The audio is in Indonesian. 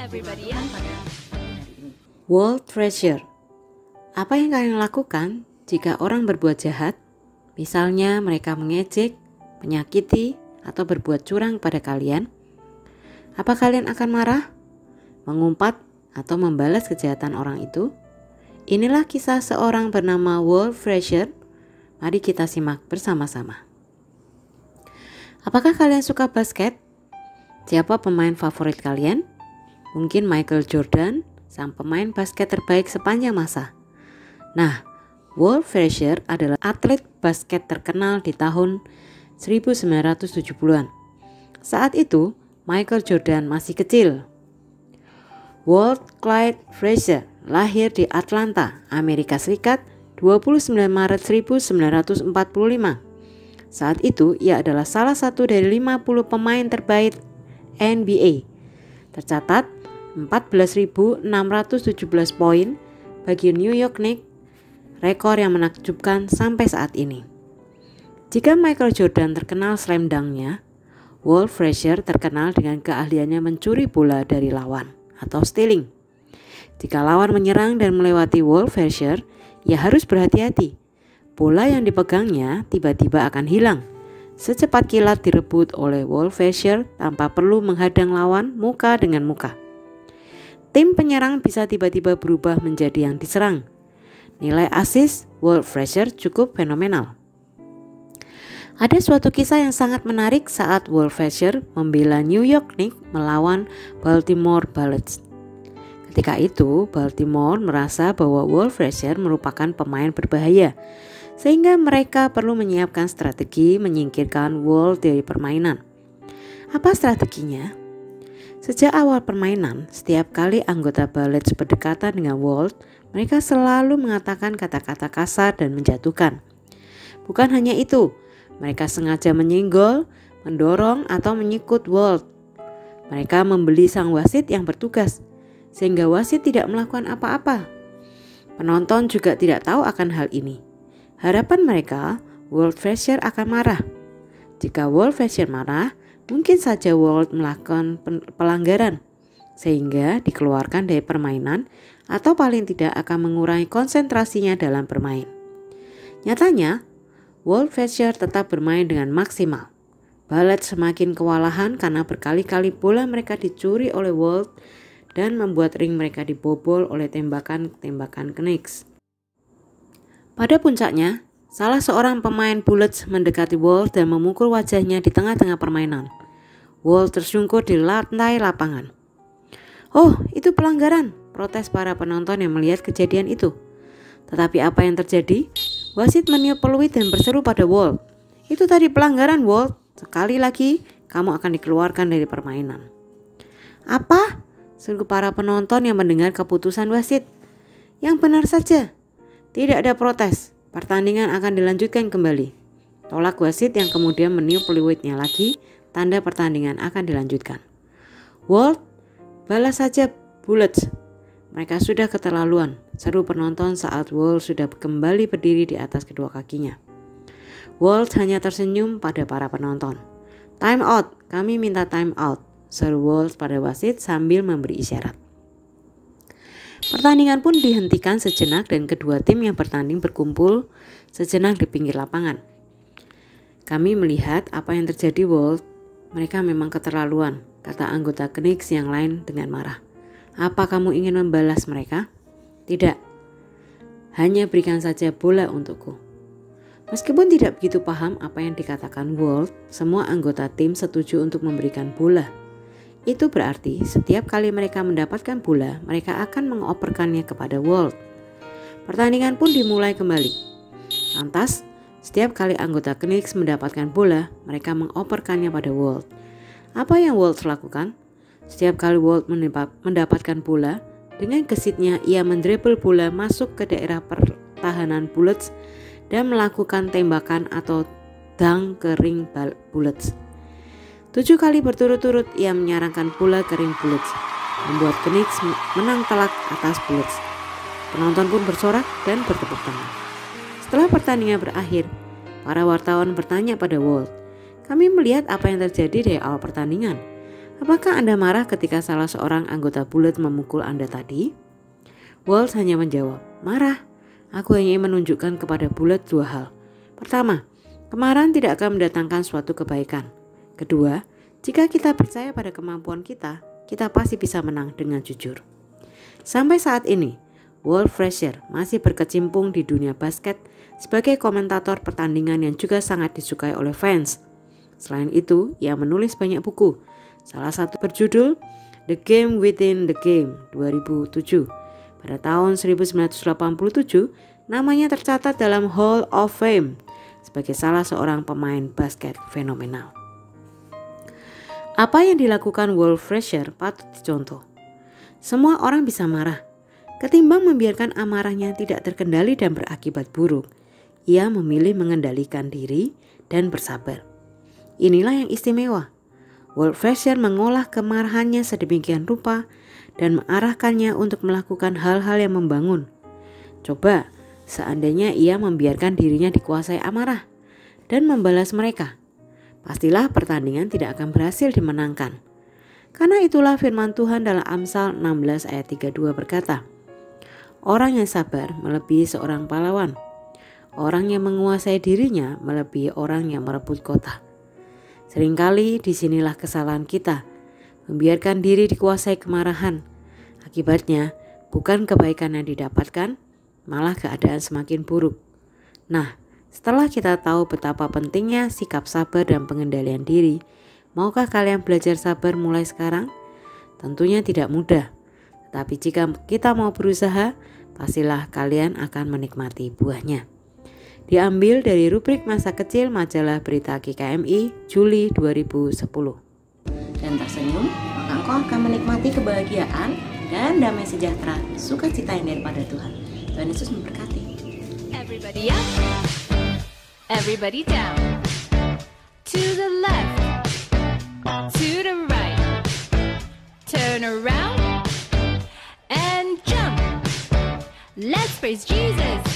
everybody else. World Treasure. Apa yang kalian lakukan jika orang berbuat jahat? Misalnya mereka mengejek, menyakiti, atau berbuat curang pada kalian. Apa kalian akan marah, mengumpat, atau membalas kejahatan orang itu? Inilah kisah seorang bernama Walt Frazier. Mari kita simak bersama-sama. Apakah kalian suka basket? Siapa pemain favorit kalian? Mungkin Michael Jordan, sang pemain basket terbaik sepanjang masa. Nah, Walt Frazier adalah atlet basket terkenal di tahun 1970-an. Saat itu, Michael Jordan masih kecil. Walt Clyde Frazier lahir di Atlanta, Amerika Serikat, 29 Maret 1945. Saat itu, ia adalah salah satu dari 50 pemain terbaik NBA. Tercatat 14.617 poin bagi New York Knicks, rekor yang menakjubkan sampai saat ini. Jika Michael Jordan terkenal slam dunk-nya, Walt Frazier terkenal dengan keahliannya mencuri bola dari lawan atau stealing. Jika lawan menyerang dan melewati Walt Frazier, ia harus berhati-hati. Bola yang dipegangnya tiba-tiba akan hilang. Secepat kilat direbut oleh Walt Frazier tanpa perlu menghadang lawan muka dengan muka. Tim penyerang bisa tiba-tiba berubah menjadi yang diserang. Nilai assist Walt Frazier cukup fenomenal. Ada suatu kisah yang sangat menarik saat Walt Frazier membela New York Knicks melawan Baltimore Bullets. Ketika itu, Baltimore merasa bahwa Walt Frazier merupakan pemain berbahaya, sehingga mereka perlu menyiapkan strategi menyingkirkan Walt dari permainan. Apa strateginya? Sejak awal permainan, setiap kali anggota Bullets berdekatan dengan Walt, mereka selalu mengatakan kata-kata kasar dan menjatuhkan. Bukan hanya itu, mereka sengaja menyinggol, mendorong, atau menyikut Walt. Mereka membeli sang wasit yang bertugas, sehingga wasit tidak melakukan apa-apa. Penonton juga tidak tahu akan hal ini. Harapan mereka, Walt Frazier akan marah. Jika Walt Frazier marah, mungkin saja Walt melakukan pelanggaran, sehingga dikeluarkan dari permainan atau paling tidak akan mengurangi konsentrasinya dalam bermain. Nyatanya, Walt Frazier tetap bermain dengan maksimal. Bullets semakin kewalahan karena berkali-kali bola mereka dicuri oleh Walt dan membuat ring mereka dibobol oleh tembakan-tembakan Knicks. Pada puncaknya, salah seorang pemain Bullets mendekati Walt dan memukul wajahnya di tengah-tengah permainan. Walt tersungkur di lantai lapangan. "Oh, itu pelanggaran," protes para penonton yang melihat kejadian itu. Tetapi apa yang terjadi? Wasit meniup peluit dan berseru pada Walt, "Itu tadi pelanggaran, Walt. Sekali lagi, kamu akan dikeluarkan dari permainan." "Apa?" seru para penonton yang mendengar keputusan wasit. "Yang benar saja. Tidak ada protes. Pertandingan akan dilanjutkan kembali." Tolak wasit yang kemudian meniup peluitnya lagi, tanda pertandingan akan dilanjutkan. "Walt, balas saja Bullets. Mereka sudah keterlaluan," seru penonton saat Walt sudah kembali berdiri di atas kedua kakinya. Walt hanya tersenyum pada para penonton. "Time out, kami minta time out," seru Walt pada wasit sambil memberi isyarat. Pertandingan pun dihentikan sejenak dan kedua tim yang bertanding berkumpul sejenak di pinggir lapangan. "Kami melihat apa yang terjadi, Walt. Mereka memang keterlaluan," kata anggota Knicks yang lain dengan marah. "Apa kamu ingin membalas mereka?" "Tidak. Hanya berikan saja bola untukku." Meskipun tidak begitu paham apa yang dikatakan Walt, semua anggota tim setuju untuk memberikan bola. Itu berarti setiap kali mereka mendapatkan bola, mereka akan mengoperkannya kepada Walt. Pertandingan pun dimulai kembali. Lantas, setiap kali anggota Knicks mendapatkan bola, mereka mengoperkannya pada Walt. Apa yang Walt lakukan? Setiap kali Walt mendapatkan bola, dengan gesitnya ia mendribble bola masuk ke daerah pertahanan Bullets dan melakukan tembakan atau dunk ke ring Bullets. 7 kali berturut-turut ia menyerangkan bola ke ring Bullets, membuat Knicks menang telak atas Bullets. Penonton pun bersorak dan bertepuk tangan. Setelah pertandingan berakhir, para wartawan bertanya pada Walt, "Kami melihat apa yang terjadi dari awal pertandingan. Apakah Anda marah ketika salah seorang anggota Bullet memukul Anda tadi? Walt hanya menjawab, marah. Aku hanya menunjukkan kepada Bullet dua hal. Pertama, kemarahan tidak akan mendatangkan suatu kebaikan. Kedua, jika kita percaya pada kemampuan kita pasti bisa menang dengan jujur. Sampai saat ini, Walt Frazier masih berkecimpung di dunia basket sebagai komentator pertandingan yang juga sangat disukai oleh fans. Selain itu, ia menulis banyak buku. Salah satu berjudul The Game Within the Game 2007. Pada tahun 1987, namanya tercatat dalam Hall of Fame sebagai salah seorang pemain basket fenomenal. Apa yang dilakukan Walt Frazier patut dicontoh. Semua orang bisa marah. Ketimbang membiarkan amarahnya tidak terkendali dan berakibat buruk, ia memilih mengendalikan diri dan bersabar. Inilah yang istimewa. Walt Frazier mengolah kemarahannya sedemikian rupa dan mengarahkannya untuk melakukan hal-hal yang membangun. Coba, seandainya ia membiarkan dirinya dikuasai amarah dan membalas mereka, pastilah pertandingan tidak akan berhasil dimenangkan. Karena itulah firman Tuhan dalam Amsal 16 ayat 32 berkata, orang yang sabar melebihi seorang pahlawan. Orang yang menguasai dirinya melebihi orang yang merebut kota. Seringkali disinilah kesalahan kita, membiarkan diri dikuasai kemarahan. Akibatnya bukan kebaikan yang didapatkan, malah keadaan semakin buruk. Nah, setelah kita tahu betapa pentingnya sikap sabar dan pengendalian diri, maukah kalian belajar sabar mulai sekarang? Tentunya tidak mudah, tetapi jika kita mau berusaha, pastilah kalian akan menikmati buahnya. Diambil dari rubrik masa kecil majalah berita GKMI Juli 2010. Dan tersenyum, maka engkau akan menikmati kebahagiaan dan damai sejahtera, sukacita yang daripada Tuhan. Tuhan Yesus memberkati. Everybody up, everybody down, to the left, to the right, turn around and jump. Let's praise Jesus.